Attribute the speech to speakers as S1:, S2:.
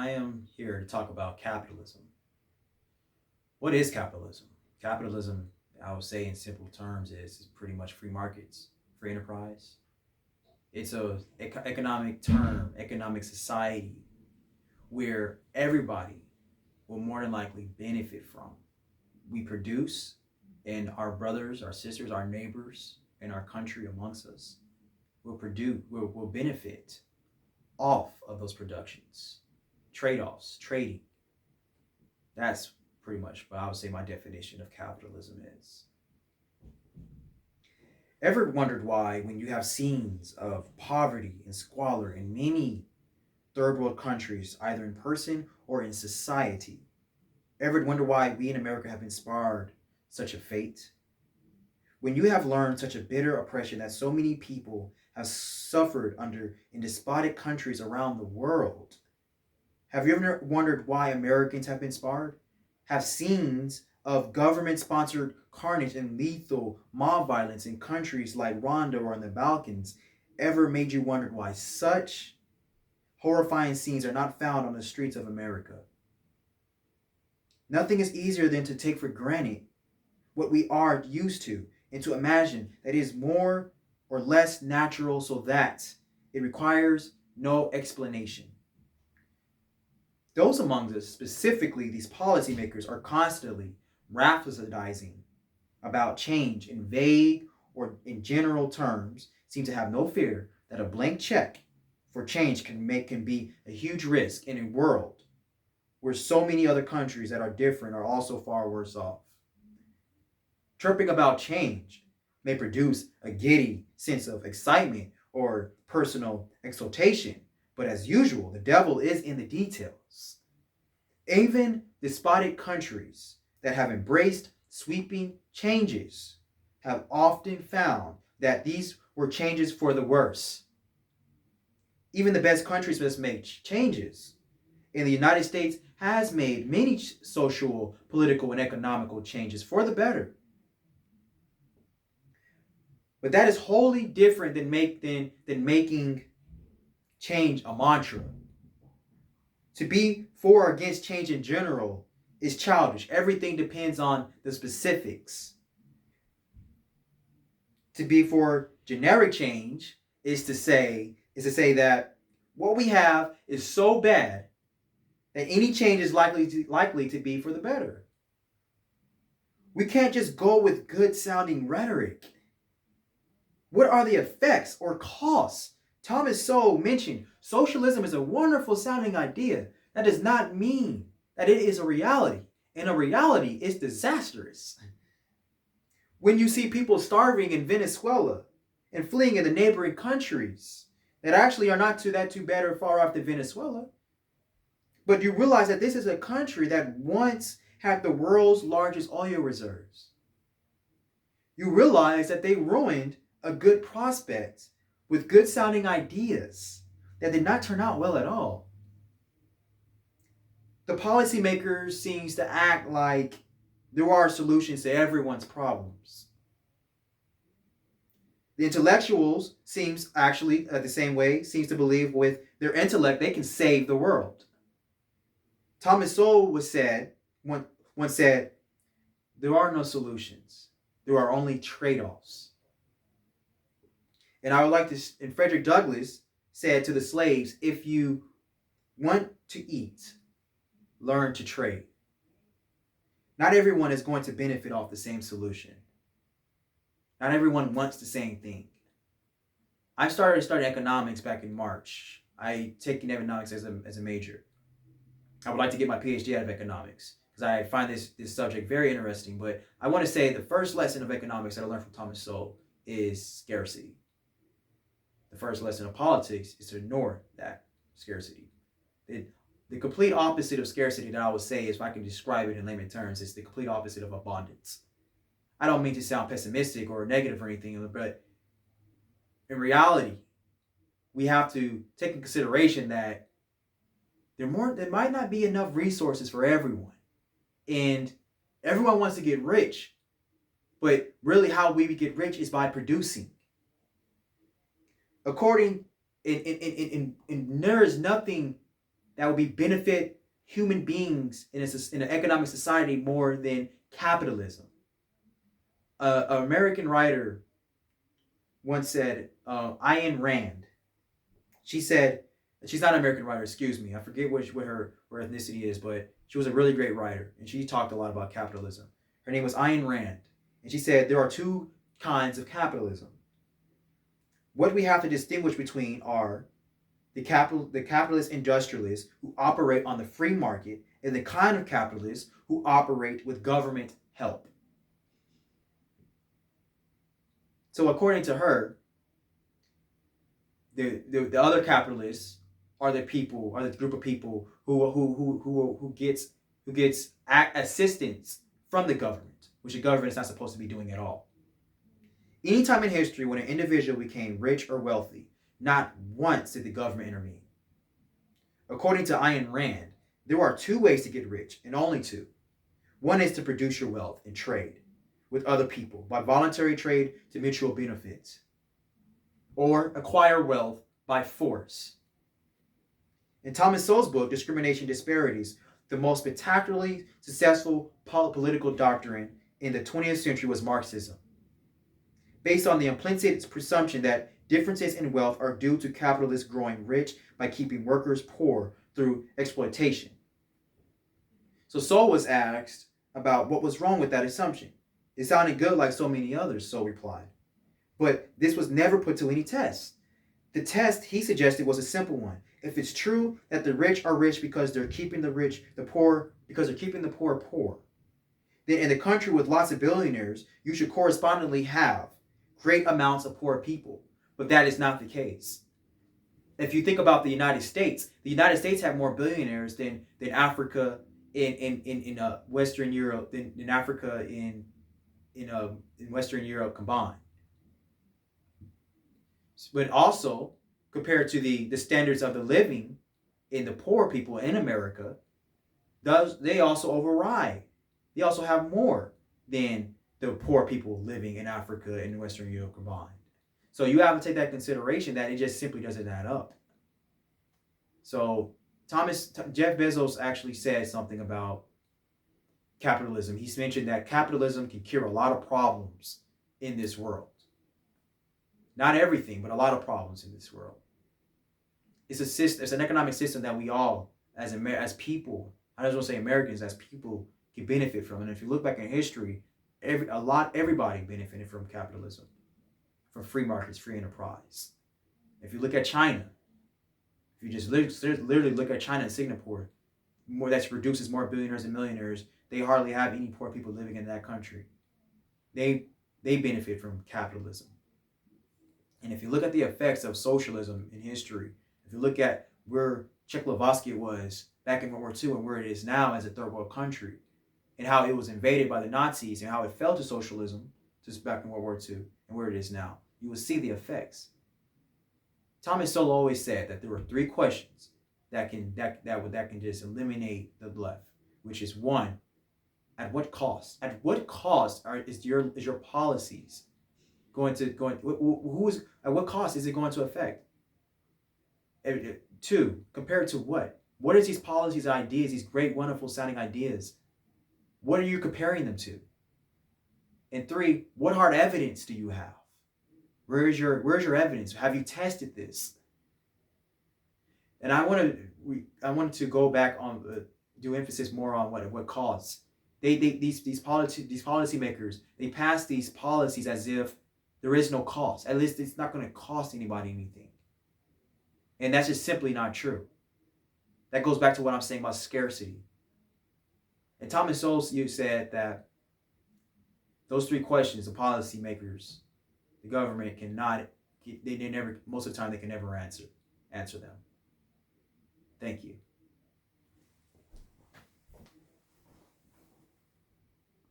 S1: I am here to talk about capitalism. What is capitalism? Capitalism, I would say in simple terms, is pretty much free markets, free enterprise. It's a economic term, economic society where everybody will more than likely benefit from. We produce, and our brothers, our sisters, our neighbors in our country amongst us will benefit off of those productions. Trade-offs, trading. That's pretty much what I would say my definition of capitalism is. Ever wondered why, when you have scenes of poverty and squalor in many third world countries, either in person or in society, ever wonder why we in America have inspired such a fate? When you have learned such a bitter oppression that so many people have suffered under in despotic countries around the world, have you ever wondered why Americans have been inspired? Have scenes of government sponsored carnage and lethal mob violence in countries like Rwanda or in the Balkans ever made you wonder why such horrifying scenes are not found on the streets of America? Nothing is easier than to take for granted what we are used to and to imagine that it is more or less natural so that it requires no explanation. Those among us, specifically these policymakers, are constantly rhapsodizing about change in vague or in general terms, seem to have no fear that a blank check for change can be a huge risk in a world where so many other countries that are different are also far worse off. Chirping about change may produce a giddy sense of excitement or personal exultation, but as usual, the devil is in the details. Even despotic countries that have embraced sweeping changes have often found that these were changes for the worse. Even the best countries must make changes. And the United States has made many social, political, and economical changes for the better. But that is wholly different than making change a mantra. To be for or against change in general is childish. Everything depends on the specifics. To be for generic change is to say that what we have is so bad that any change is likely to be for the better. We can't just go with good sounding rhetoric. What are the effects or costs? Thomas Sowell mentioned socialism is a wonderful sounding idea. That does not mean that it is a reality. And a reality is disastrous. When you see people starving in Venezuela and fleeing in the neighboring countries that actually are not too bad or far off than Venezuela, but you realize that this is a country that once had the world's largest oil reserves. You realize that they ruined a good prospect with good sounding ideas that did not turn out well at all. The policymakers seems to act like there are solutions to everyone's problems. The intellectuals seems actually the same way, seems to believe with their intellect they can save the world. Thomas Sowell once said, there are no solutions. There are only trade-offs. And I would like to, and Frederick Douglass said to the slaves, if you want to eat, learn to trade. Not everyone is going to benefit off the same solution. Not everyone wants the same thing. I started economics back in March. I taken economics as a major. I would like to get my PhD out of economics because I find this subject very interesting. But I want to say the first lesson of economics that I learned from Thomas Sowell is scarcity. The first lesson of politics is to ignore that scarcity. The complete opposite of scarcity that I would say, if I can describe it in layman terms, is the complete opposite of abundance. I don't mean to sound pessimistic or negative or anything, but in reality, we have to take in consideration that there might not be enough resources for everyone. And everyone wants to get rich. But really how we get rich is by producing. There is nothing that would be benefit human beings in an economic society more than capitalism. An American writer once said, Ayn Rand, she said, she's not an American writer, excuse me. I forget what her ethnicity is, but she was a really great writer, and she talked a lot about capitalism. Her name was Ayn Rand, and she said there are two kinds of capitalism. What we have to distinguish between are the capitalist industrialists who operate on the free market and the kind of capitalists who operate with government help. So according to her, the other capitalists are the group of people who gets assistance from the government, which the government is not supposed to be doing at all. Anytime in history when an individual became rich or wealthy, not once did the government intervene. According to Ayn Rand, there are two ways to get rich, and only two. One is to produce your wealth in trade with other people by voluntary trade to mutual benefits, or acquire wealth by force. In Thomas Sowell's book, Discrimination Disparities, the most spectacularly successful political doctrine in the 20th century was Marxism, based on the implicit presumption that differences in wealth are due to capitalists growing rich by keeping workers poor through exploitation. So Sowell was asked about what was wrong with that assumption. It sounded good like so many others, Sowell replied. But this was never put to any test. The test he suggested was a simple one. If it's true that the rich are rich because they're keeping the poor poor, then in the country with lots of billionaires, you should correspondingly have great amounts of poor people. But that is not the case. If you think about the United States have more billionaires than Africa in Western Europe, than Africa in Western Europe combined. But also, compared to the standards of the living in the poor people in America, they also override. They also have more than the poor people living in Africa and Western Europe combined. So you have to take that consideration that it just simply doesn't add up. So Jeff Bezos actually said something about capitalism. He's mentioned that capitalism can cure a lot of problems in this world. Not everything, but a lot of problems in this world. It's an economic system that we all, as people, I just want to say Americans, as people, can benefit from. And if you look back in history, everybody benefited from capitalism, from free markets, free enterprise. If you look at China, if you just literally look at China and Singapore, that produces more billionaires and millionaires, they hardly have any poor people living in that country. They benefit from capitalism. And if you look at the effects of socialism in history, if you look at where Czechoslovakia was back in World War II and where it is now as a third world country, and how it was invaded by the Nazis and how it fell to socialism just back in World War II and where it is now, you will see the effects. Thomas Sowell always said that there were three questions that can just eliminate the left, which is one, at what cost? At what cost is your policies at what cost is it going to affect? Two, compared to what? What is these policies, ideas, these great, wonderful sounding ideas? What are you comparing them to? And three, what hard evidence do you have? Where's your evidence? Have you tested this? And I wanted to go back on do emphasis more on what costs. These policymakers, they pass these policies as if there is no cost. At least it's not going to cost anybody anything. And that's just simply not true. That goes back to what I'm saying about scarcity. And Thomas Sowell said that those three questions, the policymakers, the government cannot, most of the time they can never answer them. Thank you.